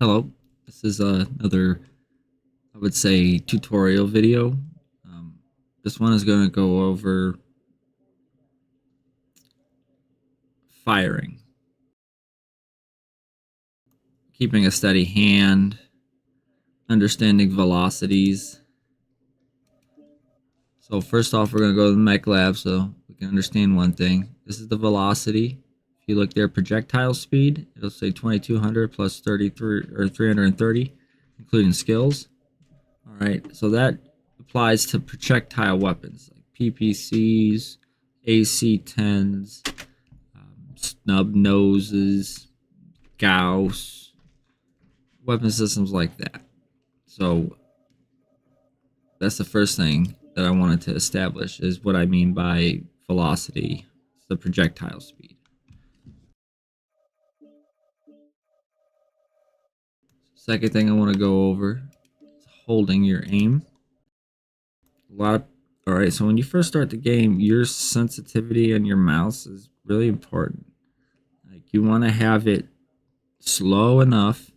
Hello, this is another, I would say, tutorial video. This one is going to go over firing, keeping a steady hand, understanding velocities. So first off, we're going to go to the mech lab so we can understand one thing. This is the velocity. If you look there, projectile speed, it'll say 2200 plus 33 or 330, including skills. All right, so that applies to projectile weapons like PPCs, AC-10s, snub noses, Gauss, weapon systems like that. So that's the first thing that I wanted to establish is what I mean by velocity, the projectile speed. Second thing I want to go over is holding your aim. All right, so when you first start the game, your sensitivity on your mouse is really important. Like you want to have it slow enough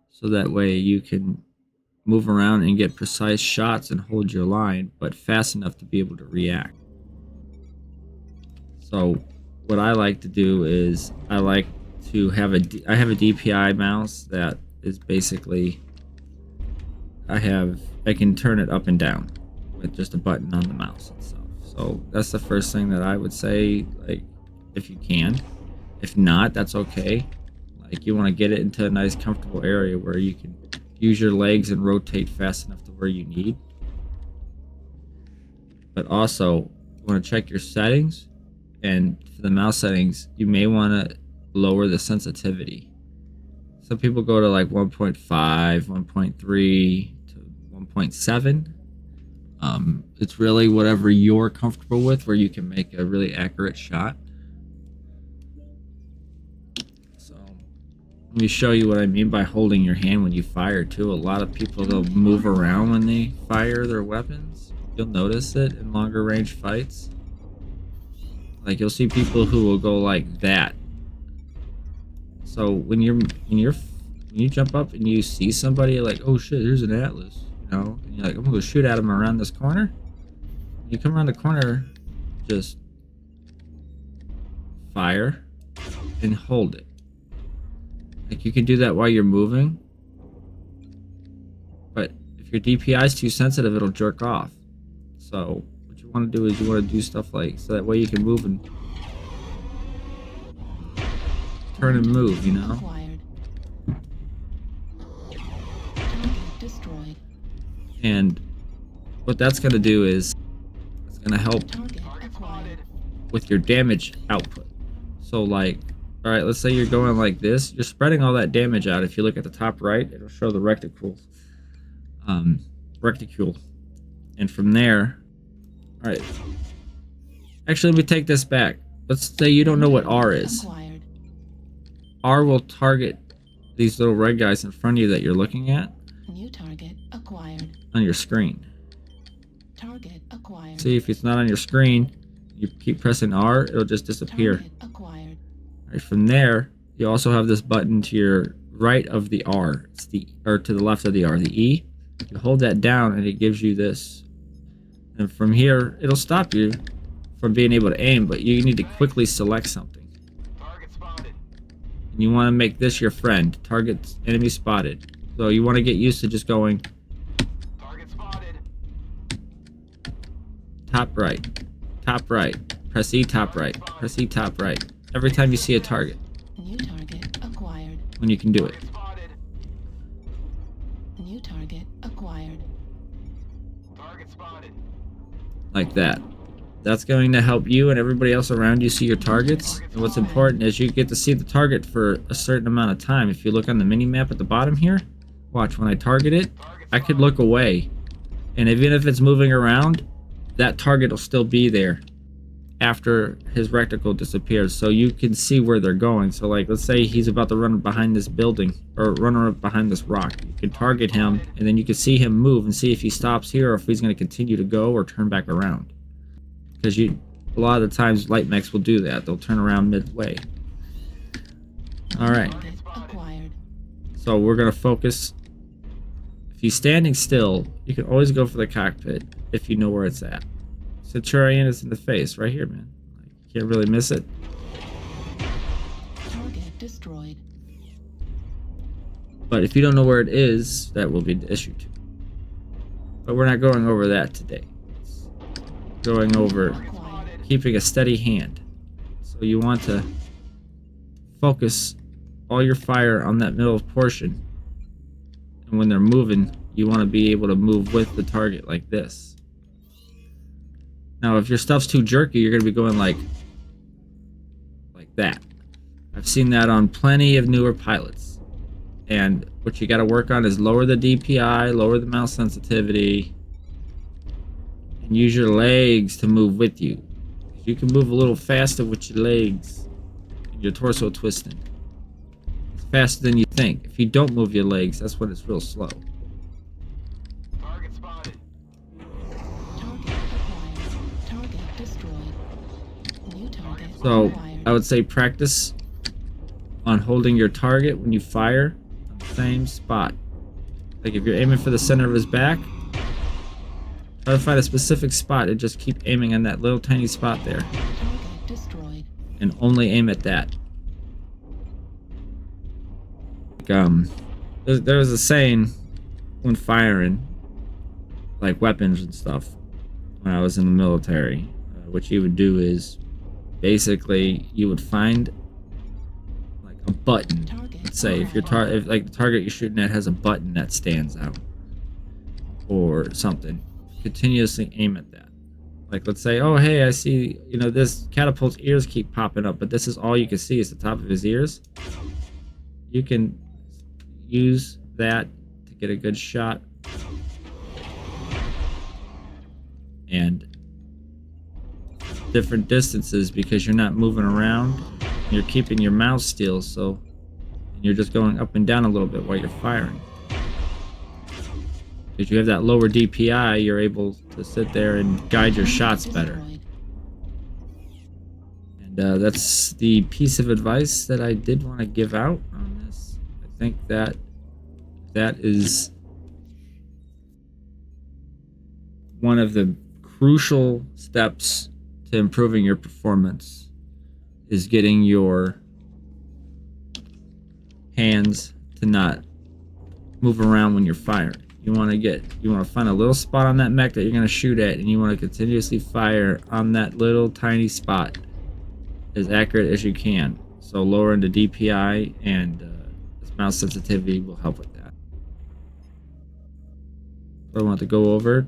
so that way you can move around and get precise shots and hold your line, but fast enough to be able to react. So what I like to do is I like to have I have a DPI mouse that is basically I can turn it up and down with just a button on the mouse itself. So that's the first thing that I would say, like, if you can. If not, that's okay. Like, you want to get it into a nice comfortable area where you can use your legs and rotate fast enough to where you need. But also, you want to check your settings, and for the mouse settings, you may want to lower the sensitivity. Some people go to like 1.5, 1.3 to 1.7. It's really whatever you're comfortable with, where you can make a really accurate shot. So let me show you what I mean by holding your hand when you fire too. A lot of people, they'll move around when they fire their weapons. You'll notice it in longer range fights. Like you'll see people who will go like that. So when you jump up and you see somebody, like, oh shit, there's an Atlas, you know, and you're like, I'm gonna go shoot at him around this corner. You come around the corner, just fire and hold it. Like you can do that while you're moving, but if your DPI is too sensitive, it'll jerk off. So what you want to do is you want to do stuff like so that way you can move and turn and move, you know. And what that's going to do is it's going to help with your damage output. So like, all right, let's say you're going like this, you're spreading all that damage out. If you look at the top right, it'll show the reticule. And from there, all right, actually, let me take this back. Let's say you don't know what R is. R will target these little red guys in front of you that you're looking at. New target acquired. On your screen. Target acquired. See, if it's not on your screen, you keep pressing R, it'll just disappear. Target acquired. Right, from there, you also have this button to your right of the R. It's or to the left of the R, the E. You hold that down and it gives you this. And from here, it'll stop you from being able to aim, but you need to quickly select something. Target spotted. And you want to make this your friend. Target enemy spotted. So you want to get used to just going Target spotted. top right, press E, top right, press E, top right. Every time you see a target. New target acquired. When you can do it. Spotted. New target acquired. Target spotted. Like that. That's going to help you and everybody else around you see your targets. And what's important is you get to see the target for a certain amount of time. If you look on the mini map at the bottom here, watch, when I target it, I could look away. And even if it's moving around, that target will still be there after his reticle disappears. So you can see where they're going. So like, let's say he's about to run behind this building or run behind this rock. You can target him and then you can see him move and see if he stops here or if he's going to continue to go or turn back around. Because a lot of the times light mechs will do that. They'll turn around midway. All right. So we're going to focus. If he's standing still, you can always go for the cockpit if you know where it's at. Centurion is in the face right here, man. You can't really miss it. Target destroyed. But if you don't know where it is, that will be the issue too. But we're not going over that today. It's going over Acquired. keeping a steady hand. So you want to focus all your fire on that middle portion. And when they're moving, you want to be able to move with the target like this. Now, if your stuff's too jerky, you're going to be going like that. I've seen that on plenty of newer pilots. And what you got to work on is lower the DPI, lower the mouse sensitivity, and use your legs to move with you. You can move a little faster with your legs and your torso twisting. It's faster than you think. If you don't move your legs, that's when it's real slow. Target spotted. Target acquired. Target destroyed. New target So acquired. I would say practice on holding your target when you fire on the same spot. Like if you're aiming for the center of his back, try to find a specific spot and just keep aiming on that little tiny spot there. Target destroyed. And only aim at that. There was a saying when firing, like weapons and stuff, when I was in the military. What you would do is basically you would find like a button. Target Let's say if your if like the target you're shooting at has a button that stands out or something, continuously aim at that. Like let's say, oh hey, I see, you know, this catapult's ears keep popping up, but this is all you can see is the top of his ears. You can use that to get a good shot. And different distances because you're not moving around. You're keeping your mouse still, so and you're just going up and down a little bit while you're firing. If you have that lower DPI, you're able to sit there and guide your shots better. destroyed. And that's the piece of advice that I did want to give out on this. I think that is one of the crucial steps to improving your performance, is getting your hands to not move around when you're firing. You want to find a little spot on that mech that you're going to shoot at, and you want to continuously fire on that little tiny spot as accurate as you can. So lowering the DPI and mouse sensitivity will help with that. So I want to go over